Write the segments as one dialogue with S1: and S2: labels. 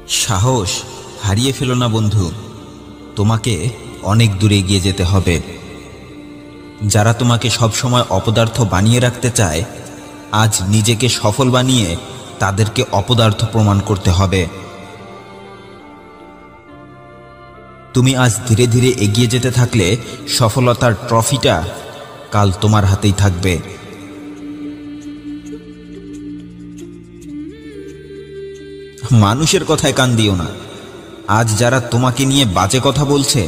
S1: সাহস হারিয়ে ফেলো না বন্ধু। তোমাকে অনেক দূরে এগিয়ে যেতে হবে। যারা তোমাকে সবসময় অপদার্থ বানিয়ে রাখতে চায়, আজ নিজেকে সফল বানিয়ে তাদেরকে অপদার্থ প্রমাণ করতে হবে। তুমি আজ ধীরে ধীরে এগিয়ে যেতে থাকলে সফলতার ট্রফিটা কাল তোমার হাতেই থাকবে। মানুষের কথায় কান দিও না। আজ যারা তোমাকে নিয়ে বাজে কথা বলছে,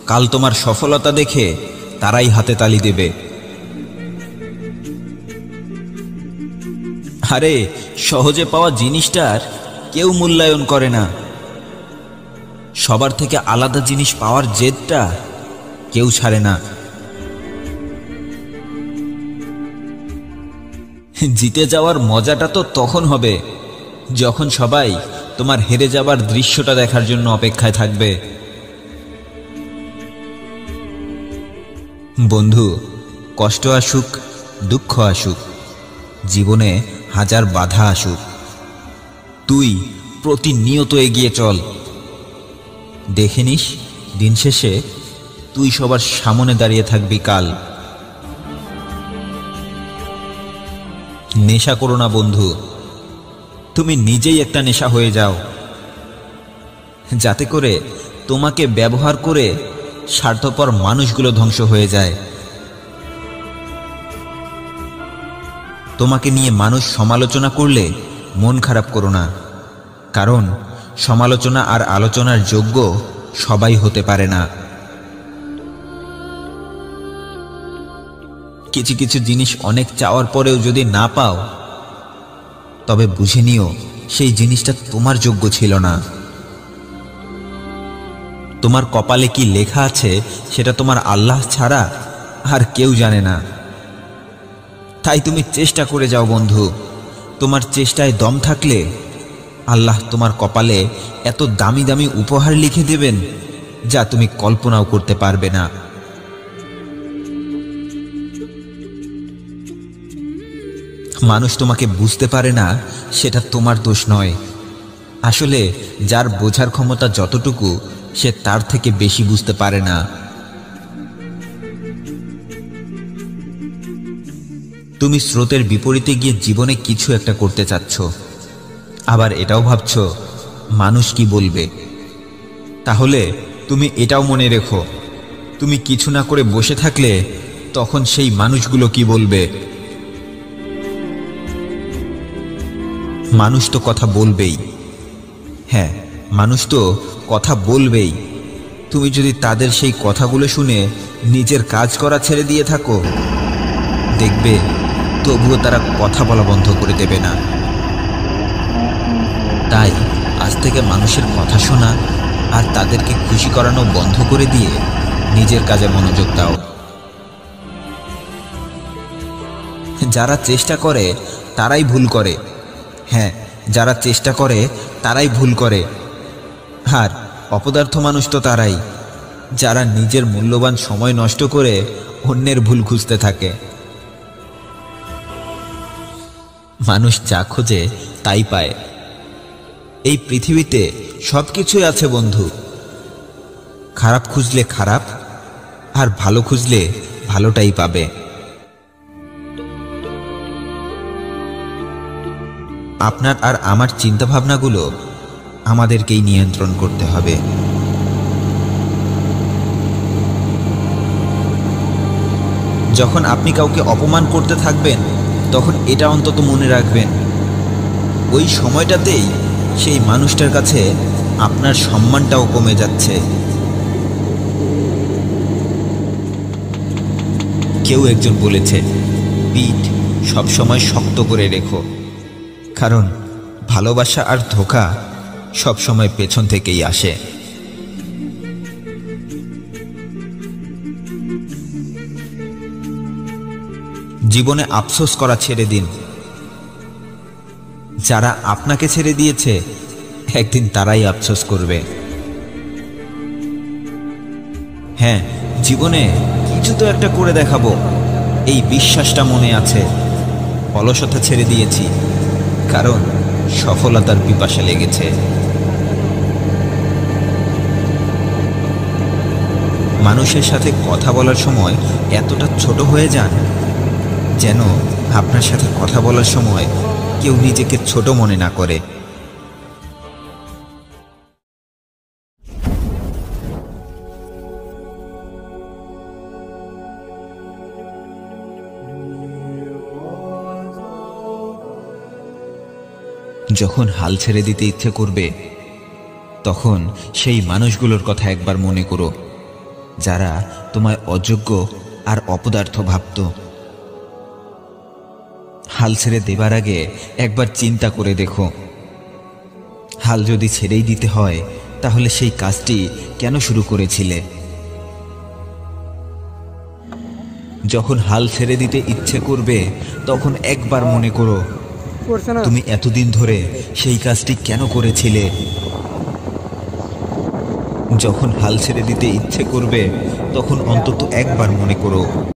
S1: কাল তোমার সফলতা দেখে তারাই হাতে তালি দেবে। আরে, সহজে পাওয়া জিনিসটার কেউ মূল্যায়ন করে না। সবার থেকে আলাদা জিনিস পাওয়ার জেদটা কেউ ছাড়ে না। জিতে যাওয়ার মজাটা তো তখন হবে যখন সবাই তোমার হেরে যাবার দৃশ্যটা দেখার জন্য অপেক্ষায় থাকবে। বন্ধু, কষ্ট আসুক, দুঃখ আসুক, জীবনে হাজার বাধা আসুক, তুই প্রতিনিয়ত এগিয়ে চল। দেখে নিস, দিন শেষে তুই সবার সামনে দাঁড়িয়ে থাকবি কাল। নেশা করো না বন্ধু, তুমি নিজেই একটা নেশা হয়ে যাও, যাতে করে তোমাকে ব্যবহার করে স্বার্থপর মানুষগুলো ধ্বংস হয়ে যায়। তোমাকে নিয়ে মানুষ সমালোচনা করলে মন খারাপ করো না, কারণ সমালোচনা আর আলোচনার যোগ্য সবাই হতে পারে না। কিছু কিছু জিনিস অনেক চাওয়ার পরেও যদি না পাও, তবে বুঝে নিও সেই জিনিসটা তোমার যোগ্য ছিল না। তোমার কপালে কি লেখা আছে সেটা তোমার আল্লাহ ছাড়া আর কেউ জানে না। তাই তুমি চেষ্টা করে যাও বন্ধু। তোমার চেষ্টায় দম থাকলে আল্লাহ তোমার কপালে এত দামি দামি উপহার লিখে দেবেন যা তুমি কল্পনাও করতে পারবে না। মানুষ তোমাকে বুঝতে পারে না, সেটা তোমার দোষ নয়। আসলে যার বোঝার ক্ষমতা যতটুকু, সে তার থেকে বেশি বুঝতে পারে না। তুমি স্রোতের বিপরীতে গিয়ে জীবনে কিছু একটা করতে চাচ্ছ, আবার এটাও ভাবছ মানুষ কি বলবে। তাহলে তুমি এটাও মনে রেখো, তুমি কিছু না করে বসে থাকলে তখন সেই মানুষগুলো কি বলবে। মানুষ তো কথা বলবেই। হ্যাঁ, মানুষ তো কথা বলবেই। তুমি যদি তাদের সেই কথাগুলো শুনে নিজের কাজ করা ছেড়ে দিয়ে থাকো, দেখবে তবুও তারা কথা বলা বন্ধ করে দেবে না। তাই আজ থেকে মানুষের কথা শোনা আর তাদেরকে খুশি করানো বন্ধ করে দিয়ে নিজের কাজে মনোযোগ দাও। যারা চেষ্টা করে তারাই ভুল করে। হ্যাঁ, যারা চেষ্টা করে তারাই ভুল করে। আর অপদার্থ মানুষ তো তারাই, যারা নিজের মূল্যবান সময় নষ্ট করে অন্যের ভুল খুঁজতে থাকে। মানুষ যা খোঁজে তাই পায়। এই পৃথিবীতে সব কিছুই আছে বন্ধু। খারাপ খুঁজলে খারাপ, আর ভালো খুঁজলে ভালোটাই পাবে। আপনার আর আমার চিন্তাভাবনাগুলো আমাদেরকেই নিয়ন্ত্রণ করতে হবে। যখন আপনি কাউকে অপমান করতে থাকবেন, তখন এটা অন্তত মনে রাখবেন, ওই সময়টাতেই সেই মানুষটার কাছে আপনার সম্মানটাও কমে যাচ্ছে। কেউ একজন বলেছে, পিঠ সবসময় শক্ত করে রেখো, কারণ ভালোবাসা আর ধোঁকা সবসময় পেছন থেকেই আসে। জীবনে আফসোস করা ছেড়ে দিন। যারা আপনাকে ছেড়ে দিয়েছে, একদিন তারাই আফসোস করবে। হ্যাঁ, জীবনে কিছু তো একটা করে দেখাবো, এই বিশ্বাসটা মনে আছে। অলসতা ছেড়ে দিয়েছি, কারণ সফলতার পিপাসা লেগেছে। মানুষের সাথে কথা বলার সময় এতটা ছোট হয়ে যান যেন আপনার সাথে কথা বলার সময় কেউ নিজেকে ছোট মনে না করে। যখন হাল ছেড়ে দিতে ইচ্ছে করবে তখন সেই মানুষগুলোর কথা একবার মনে করো যারা তোমায় অযোগ্য আর অপদার্থ ভাবত। হাল ছেড়ে দেবার আগে একবার চিন্তা করে দেখো, হাল যদি ছেড়েই দিতে হয় তাহলে সেই কাজটি কেন শুরু করেছিলে? যখন হাল ছেড়ে দিতে ইচ্ছে করবে তখন একবার মনে করো তুমি এতদিন ধরে সেই কাজটি কেন করেছিলে। যখন হাল ছেড়ে দিতে ইচ্ছে করবে তখন অন্তত একবার মনে করো